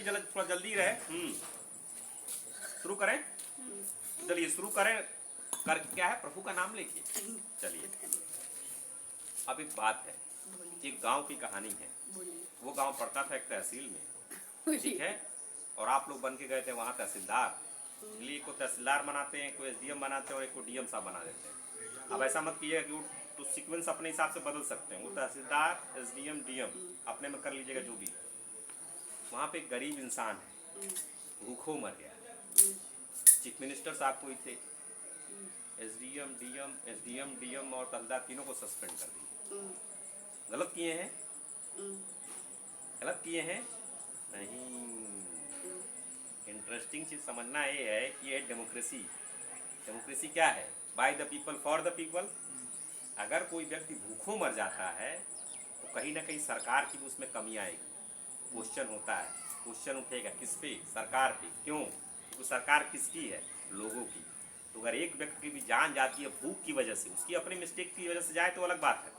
थोड़ा जल्दी रहे। शुरू करें, चलिए शुरू करें। कर क्या है, प्रभु का नाम लेके चलिए। अब एक बात है, एक गांव की कहानी है। वो गांव पड़ता था एक तहसील में, ठीक है। और आप लोग बन के गए थे वहाँ तहसीलदार, इसलिए को तहसीलदार बनाते हैं, कोई एसडीएम बनाते हैं और एक को डीएम साहब बना देते हैं। अब ऐसा मत कीजिएगा कि वो तो सीक्वेंस अपने हिसाब से बदल सकते हैं। वो तहसीलदार, एसडीएम, डीएम अपने में कर लीजिएगा जो भी। वहाँ पे एक गरीब इंसान है, भूखों मर गया। चीफ मिनिस्टर साहब कोई थे, एसडीएम, डीएम और तहसीलदार तीनों को सस्पेंड कर दिए। गलत किए हैं, गलत किए हैं नहीं। इंटरेस्टिंग चीज समझना ये है कि ये डेमोक्रेसी। डेमोक्रेसी क्या है? By the people for the people. अगर कोई व्यक्ति भूखों मर जाता है तो कहीं ना कहीं सरकार की भी उसमें कमी आएगी। क्वेश्चन होता है, क्वेश्चन उठेगा किस पे? सरकार पे। क्यों? क्योंकि सरकार किसकी है? लोगों की। तो अगर एक व्यक्ति की भी जान जाती है भूख की वजह से, उसकी अपनी मिस्टेक की वजह से जाए तो अलग बात है,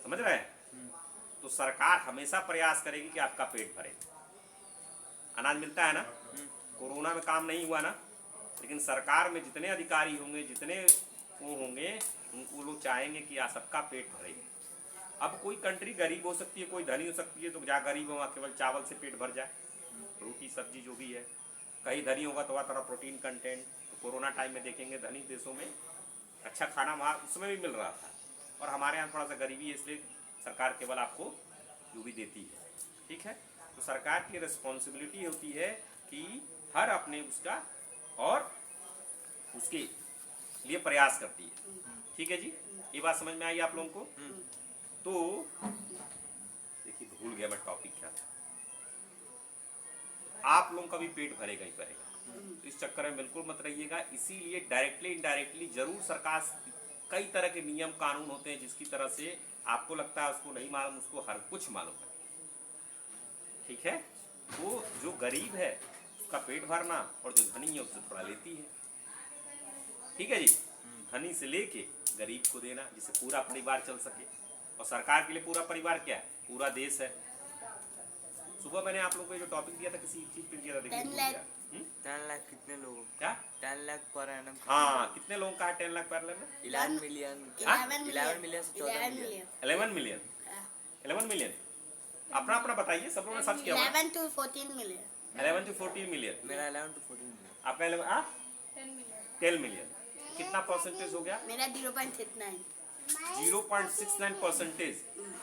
समझ रहे हैं? तो सरकार हमेशा प्रयास करेगी कि आपका पेट भरे। अनाज मिलता है ना, कोरोना में काम नहीं हुआ ना, लेकिन सरकार में जितने अधिकारी होंगे, जितने वो होंगे, उनको लोग चाहेंगे कि सबका पेट भरे। अब कोई कंट्री गरीब हो सकती है, कोई धनी हो सकती है, तो जहाँ गरीब हो वहाँ केवल चावल से पेट भर जाए, रोटी सब्जी जो भी है। कहीं धनी होगा तो वहाँ थोड़ा प्रोटीन कंटेंट। तो कोरोना टाइम में देखेंगे धनी देशों में अच्छा खाना वहाँ उसमें भी मिल रहा था, और हमारे यहाँ थोड़ा सा गरीबी है, इसलिए सरकार केवल आपको जो भी देती है, ठीक है। तो सरकार की रिस्पॉन्सिबिलिटी होती है कि हर अपने उसका और उसके लिए प्रयास करती है, ठीक है जी। ये बात समझ में आई आप लोगों को? तो देखिए, भूल गया मैं टॉपिक क्या था। आप लोगों का भी पेट भरेगा ही भरेगा, तो इस चक्कर में बिल्कुल मत रहिएगा। इसीलिए डायरेक्टली इनडायरेक्टली जरूर सरकार कई तरह के नियम कानून होते हैं जिसकी तरह से आपको लगता है उसको नहीं मालूम, उसको हर कुछ मालूम है, ठीक है। वो जो गरीब है उसका पेट भरना, और जो धनी है उससे थोड़ा लेती है, ठीक है जी। धनी से लेके गरीब को देना, जिससे पूरा परिवार चल सके। और सरकार के लिए पूरा परिवार क्या है? पूरा देश है। सुबह मैंने आप लोगों को जो टॉपिक दिया था किसी चीज पे दिया था, देखिए 10 लाख कितने लोगों? क्या 10 लाख पर एनम? हाँ, कितने लोगों का है 10 lakh per annum? 11 million. 11 million से 14 मिलियन। 11 मिलियन। 11 मिलियन। अपना अपना बताइए, सब लोगों ने सर्च किया। 11 to 14 मिलियन। 11 to 14 million. मेरा 11 to 14 मिलियन। आपका 10 मिलियन। कितना परसेंटेज हो गया? मेरा 0.69। 0.69%।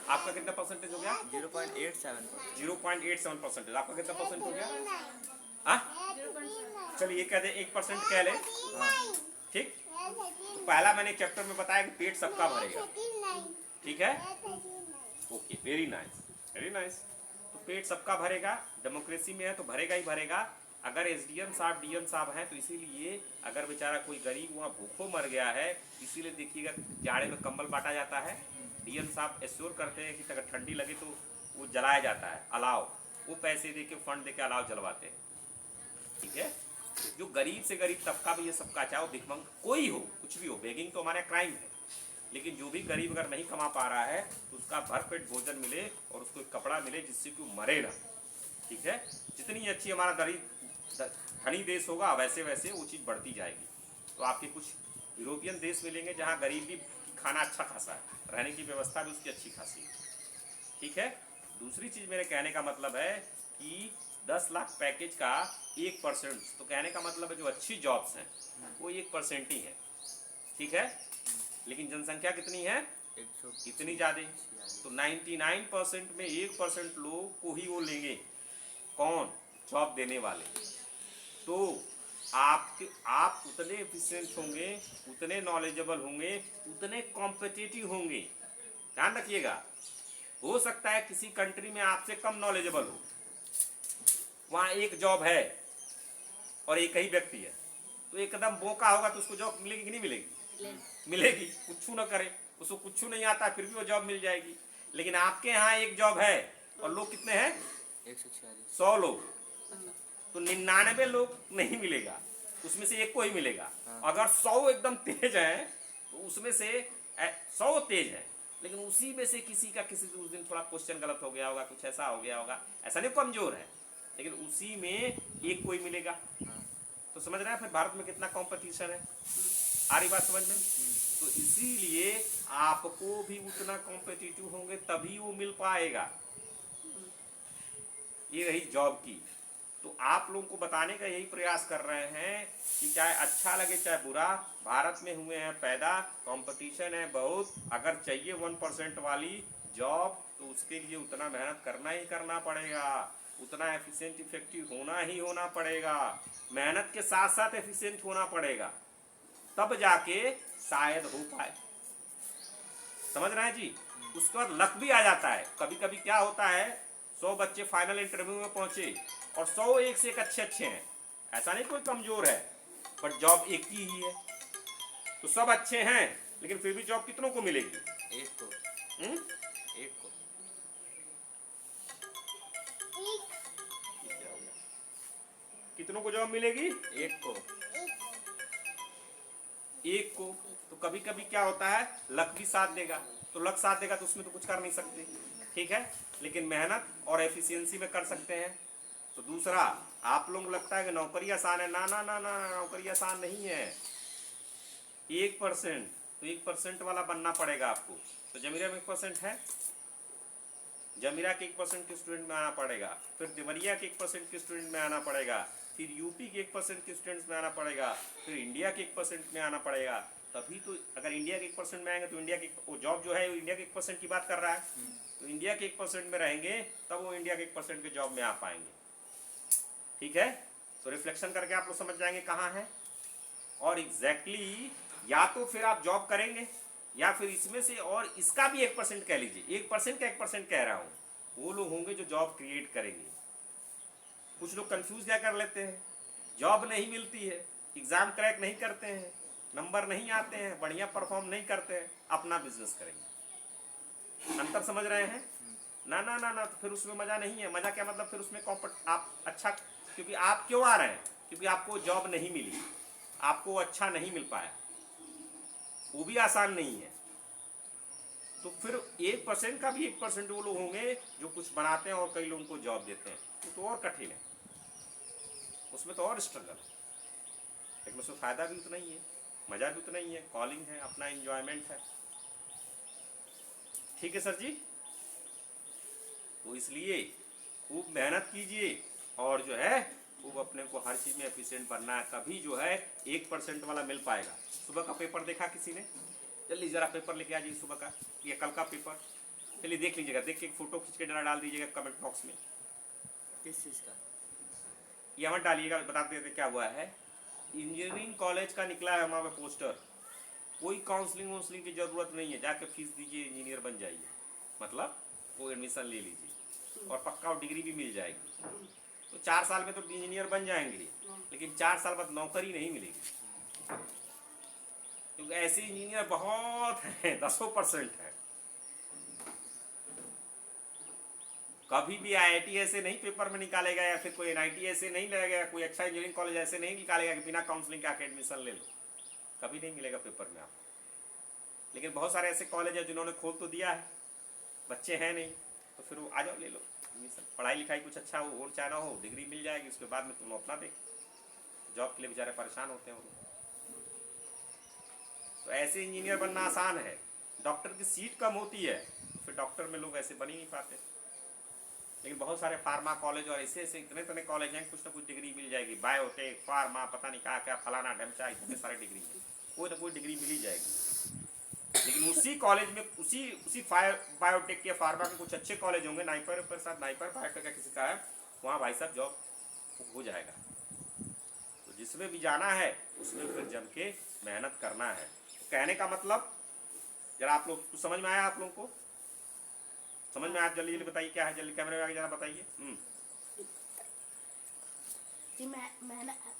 आपका कितना परसेंटेज हो गया? 0.87%। 0.87%। आपका कितना परसेंट हो गया? हाँ, चलिए कह दे 1% कह ले, ठीक। तो पहला मैंने चैप्टर में बताया कि पेट सबका भरेगा, ठीक है। Okay, very nice, very nice. तो पेट सबका भरेगा, डेमोक्रेसी में है तो भरेगा ही भरेगा। अगर एसडीएम साहब, डीएम साहब हैं तो इसीलिए अगर बेचारा कोई गरीब वहाँ भूखों मर गया है, इसीलिए देखिएगा जाड़े में कंबल बांटा जाता है। डीएम साहब एश्योर करते हैं कि अगर ठंडी लगे तो वो जलाया जाता है अलाव, वो पैसे दे के फंड दे के अलाव जलवाते हैं, ठीक है। जो गरीब से गरीब तबका भी ये सबका, चाहे वो भिखमंग कोई हो, कुछ भी हो, बेगिंग तो हमारे क्राइम है, लेकिन जो भी गरीब अगर नहीं कमा पा रहा है तो उसका भरपेट भोजन मिले और उसको एक कपड़ा मिले जिससे कि वो मरे ना, ठीक है। जितनी अच्छी हमारा धनी देश होगा वैसे वैसे वो चीज़ बढ़ती जाएगी। तो आपके कुछ यूरोपियन देश मिलेंगे जहाँ गरीबी खाना अच्छा खासा है, रहने की व्यवस्था भी उसकी अच्छी खासी है, ठीक है। दूसरी चीज़ मेरे कहने का मतलब है कि 10 लाख पैकेज का 1%, तो कहने का मतलब है जो अच्छी जॉब्स हैं वो 1% ही है, ठीक है। लेकिन जनसंख्या कितनी है? इतनी ज़्यादा। तो 99% में 1% लोग को ही वो लेंगे, कौन? जॉब देने वाले। तो आप उतने एफिशिएंट होंगे, उतने नॉलेजेबल होंगे, उतने कॉम्पिटिटिव होंगे। ध्यान रखिएगा, हो सकता है किसी कंट्री में आपसे कम नॉलेजेबल हो, वहाँ एक जॉब है और एक ही व्यक्ति है, तो एकदम बोका होगा तो उसको जॉब मिलेगी कि नहीं मिलेगी? मिलेगी। कुछ न करे, उसको कुछ नहीं आता फिर भी वो जॉब मिल जाएगी। लेकिन आपके यहाँ एक जॉब है और लोग कितने हैं? 100 लोग, तो 99 लोग नहीं मिलेगा, उसमें से एक को ही मिलेगा। अगर 100 एकदम तेज हैं तो उसमें से 100 तेज हैं लेकिन उसी में से किसी का किसी उस दिन थोड़ा क्वेश्चन गलत हो गया होगा, कुछ ऐसा हो गया होगा, ऐसा नहीं कमजोर है, लेकिन उसी में एक कोई मिलेगा। तो समझ रहे हैं फिर भारत में कितना कंपटीशन है। आ रही बात समझ में? तो इसीलिए आपको भी उतना कॉम्पिटिटिव होंगे तभी वो मिल पाएगा। ये रही जॉब की। तो आप लोगों को बताने का यही प्रयास कर रहे हैं कि चाहे अच्छा लगे चाहे बुरा, भारत में हुए हैं पैदा, कंपटीशन है बहुत। अगर चाहिए 1% वाली जॉब तो उसके लिए उतना मेहनत करना ही करना पड़ेगा, उतना एफिशिएंट इफेक्टिव होना ही होना पड़ेगा, मेहनत के साथ साथ एफिशिएंट होना पड़ेगा, तब जाके शायद हो पाए। समझ रहे हैं जी? उसके बाद लक भी आ जाता है। कभी कभी क्या होता है, 100 बच्चे फाइनल इंटरव्यू में पहुंचे और 100 एक से एक अच्छे हैं, ऐसा नहीं कोई कमजोर है, बट जॉब एक की ही है। तो सब अच्छे हैं लेकिन फिर भी जॉब कितनों को मिलेगी? एक को। हम्म? एक को। ये क्या हो गया? कितनों को जॉब मिलेगी? एक को। एक को। तो कभी कभी क्या होता है, लक भी साथ देगा, तो लक साथ देगा तो उसमें तो कुछ कर नहीं सकते, ठीक है, लेकिन मेहनत और एफिशिएंसी में कर सकते हैं। तो दूसरा, आप लोगों को लगता है कि नौकरी आसान है, ना ना ना ना, नौकरी आसान नहीं है। 1%, तो 1% वाला बनना पड़ेगा आपको। तो जमीरा में 1% है, जमीरा के 1% के स्टूडेंट में आना पड़ेगा, फिर देवरिया के 1% के स्टूडेंट में आना पड़ेगा, फिर यूपी के 1% के स्टूडेंट्स में आना पड़ेगा, फिर इंडिया के 1% में आना पड़ेगा। तभी तो अगर इंडिया के 1% में आएंगे तो इंडिया के वो जॉब जो है वो इंडिया के 1% की बात कर रहा है, तो इंडिया के 1% में रहेंगे तब वो इंडिया के 1% के जॉब में आ पाएंगे। ठीक है, तो रिफ्लेक्शन करके आप लोग समझ जाएंगे कहाँ है। और एग्जैक्टली या तो फिर आप जॉब करेंगे या फिर इसमें से, और इसका भी 1% कह लीजिए, 1% का 1% कह रहा हूँ, वो लोग होंगे जो जॉब क्रिएट करेंगे। कुछ लोग कंफ्यूज क्या कर लेते हैं, जॉब नहीं मिलती है, एग्जाम क्रैक नहीं करते हैं, नंबर नहीं आते हैं, बढ़िया परफॉर्म नहीं करते हैं, अपना बिजनेस करेंगे। अंतर समझ रहे हैं? ना ना ना ना, तो फिर उसमें मजा नहीं है। मजा क्या मतलब, फिर उसमें आप अच्छा, क्योंकि आप क्यों आ रहे हैं, क्योंकि आपको जॉब नहीं मिली, आपको अच्छा नहीं मिल पाया, वो भी आसान नहीं है। तो फिर 1% का भी 1% वो लोग होंगे जो कुछ बनाते हैं और कई लोगों को जॉब देते हैं, तो और कठिन है, उसमें तो और स्ट्रगल है, लेकिन उसमें फायदा भी उतना ही है, मजा भी उतना ही है, कॉलिंग है, अपना एंजॉयमेंट है। ठीक है सर जी? तो इसलिए खूब मेहनत कीजिए और जो है खूब अपने को हर चीज में एफिशिएंट बनना है, तभी जो है 1% वाला मिल पाएगा। सुबह का पेपर देखा किसी ने? जल्दी जरा पेपर लेके आ जाइए सुबह का या कल का पेपर, चलिए देख लीजिएगा, देख के एक फोटो खींच के जरा डाल दीजिएगा कमेंट बॉक्स में। किस चीज़ का? ये मत डालिएगा, बता देते क्या हुआ है। इंजीनियरिंग कॉलेज का निकला है हमारे पोस्टर, कोई काउंसलिंग वाउंसलिंग की जरूरत नहीं है, जाके फीस दीजिए इंजीनियर बन जाइए, मतलब वो एडमिशन ले लीजिए और पक्का डिग्री भी मिल जाएगी। तो 4 साल में तो इंजीनियर बन जाएंगे, लेकिन 4 साल बाद नौकरी नहीं मिलेगी, क्योंकि ऐसे इंजीनियर बहुत हैं, 10% है। कभी भी IIT ऐसे नहीं पेपर में निकालेगा, या फिर कोई NIT ऐसे नहीं लगेगा, कोई अच्छा इंजीनियरिंग कॉलेज ऐसे नहीं निकालेगा कि बिना काउंसलिंग के आके एडमिशन ले लो, कभी नहीं मिलेगा पेपर में आपको। लेकिन बहुत सारे ऐसे कॉलेज हैं जिन्होंने खोल तो दिया है, बच्चे हैं नहीं, तो फिर वो आ जाओ ले लो एडमिशन। पढ़ाई लिखाई कुछ अच्छा हो चाहे ना हो, डिग्री मिल जाएगी, उसके बाद में तुम अपना देख, जॉब के लिए बेचारे परेशान होते हैं वो लोग। तो ऐसे इंजीनियर बनना आसान है, डॉक्टर की सीट कम होती है, फिर डॉक्टर में लोग ऐसे बन ही नहीं पाते। लेकिन बहुत सारे फार्मा कॉलेज और ऐसे ऐसे इतने इतने कॉलेज हैं, कुछ ना कुछ डिग्री मिल जाएगी, बायोटेक, फार्मा, पता नहीं क्या क्या, फलाना ढमचा, इतने सारे डिग्री है, कोई ना कोई डिग्री मिल ही जाएगी। लेकिन उसी कॉलेज में उसी बायोटेक के फार्मा के कुछ अच्छे कॉलेज होंगे, नाइपर पर साथ नाइपर बायोटेक का किसी का है, वहाँ भाई साहब जॉब हो जाएगा। तो जिसमें भी जाना है उसमें फिर जम के मेहनत करना है। तो कहने का मतलब जरा आप लोग कुछ समझ में आया? आप लोगों को समझ में आया? जल्दी जल्दी बताइए क्या है, जल्दी कैमरे में आगे जरा बताइए।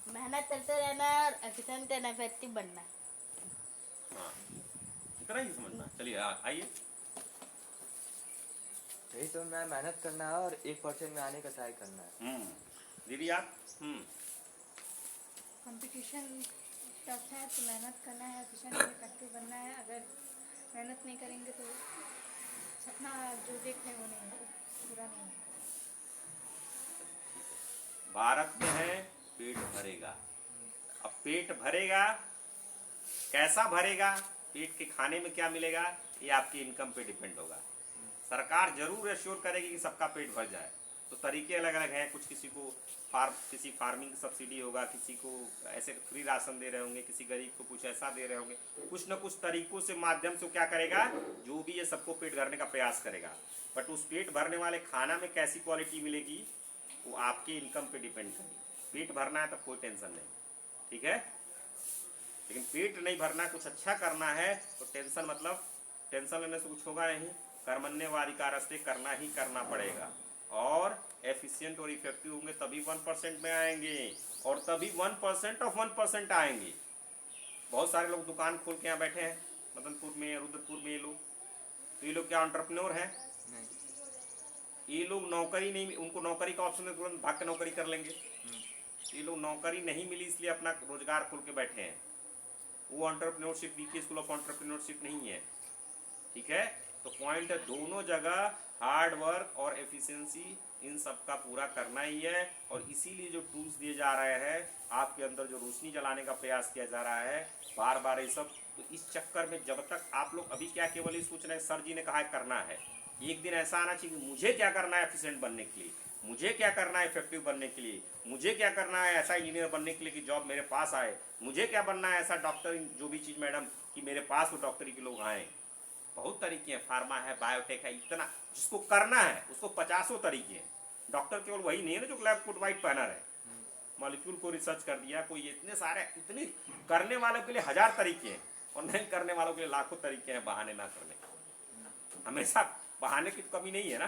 मेहनत करते रहना है और एफिशिएंट एंड इफेक्टिव बनना है। हाँ, इतना ही समझना। चलिए आइए। यही तो, मैं मेहनत करना है और 1% में आने का ट्राई करना है। दीदी आप? कंपटीशन टफ है तो मेहनत करना है, एफिशिएंट इफेक्टिव बनना है। अगर मेहनत नहीं करेंगे तो सपना जो देखे वो नहीं है, पूरा नहीं है। भारत में है पेट भरेगा। अब पेट भरेगा, कैसा भरेगा, पेट के खाने में क्या मिलेगा, ये आपकी इनकम पे डिपेंड होगा। सरकार जरूर एश्योर करेगी कि सबका पेट भर जाए, तो तरीके अलग अलग हैं। कुछ किसी को किसी फार्मिंग सब्सिडी होगा, किसी को ऐसे फ्री राशन दे रहे होंगे, किसी गरीब को कुछ ऐसा दे रहे होंगे। कुछ न कुछ तरीकों से माध्यम से क्या करेगा, जो भी ये सबको पेट भरने का प्रयास करेगा। बट उस पेट भरने वाले खाना में कैसी क्वालिटी मिलेगी वो आपके इनकम पे डिपेंड करेगी। पेट भरना है तो कोई टेंशन नहीं, ठीक है। लेकिन पेट नहीं भरना, कुछ अच्छा करना है तो टेंशन, मतलब टेंशन लेने से कुछ होगा नहीं। कर्मण्येवाधिकारस्ते करना ही करना पड़ेगा, और एफिशिएंट और इफेक्टिव होंगे तभी 1% में आएंगे, और तभी 1% ऑफ 1% आएंगे। बहुत सारे लोग दुकान खोल के यहाँ बैठे हैं मदनपुर में, रुद्रपुर में। ये लोग क्या एंटरप्रेन्योर हैं? नहीं। ये लोग नौकरी नहीं, उनको नौकरी का ऑप्शन है, तुरंत भाग के नौकरी कर लेंगे। ये लोग नौकरी नहीं मिली इसलिए अपना रोजगार खोल के बैठे हैं। वो entrepreneurship, B K school of entrepreneurship नहीं है, ठीक है। तो पॉइंट है, दोनों जगह हार्ड वर्क और एफिशिएंसी इन सब का पूरा करना ही है। और इसीलिए जो टूल्स दिए जा रहे हैं, आपके अंदर जो रोशनी जलाने का प्रयास किया जा रहा है बार बार ये सब, तो इस चक्कर में जब तक आप लोग अभी क्या केवल ये सोच रहे हैं सर जी ने कहा है करना है, एक दिन ऐसा आना चाहिए कि मुझे क्या करना है एफिशिएंट बनने के लिए, मुझे क्या करना है इफेक्टिव बनने के लिए, मुझे क्या करना है ऐसा इंजीनियर बनने के लिए कि जॉब मेरे पास आए, मुझे क्या बनना है ऐसा डॉक्टर, जो भी चीज़ मैडम कि मेरे पास वो डॉक्टरी के लोग आए। बहुत तरीके हैं, फार्मा है, बायोटेक है, इतना जिसको करना है उसको 50 तरीके हैं। डॉक्टर केवल वही नहीं है ना जो लैब कोट वाइट पहना रहे, मॉलिक्यूल को रिसर्च कर दिया कोई, इतने सारे, इतने करने वालों के लिए 1000 तरीके हैं, और नहीं करने वालों के लिए लाखों तरीके हैं बहाने ना करने के। हमेशा बहाने की कमी नहीं है ना,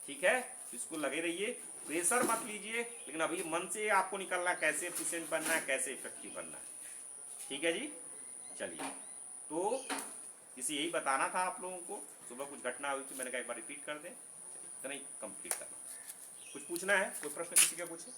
ठीक है। इसको लगे रहिए, प्रेशर मत लीजिए, लेकिन अभी मन से आपको निकलना कैसे एफिशिएंट बनना है, कैसे इफेक्टिव बनना है, ठीक है जी। चलिए, तो इसे यही बताना था आप लोगों को। सुबह कुछ घटना हुई थी, मैंने कहा एक बार रिपीट कर दें, इतना ही कंप्लीट करना। कुछ पूछना है, कोई प्रश्न किसी का पूछे?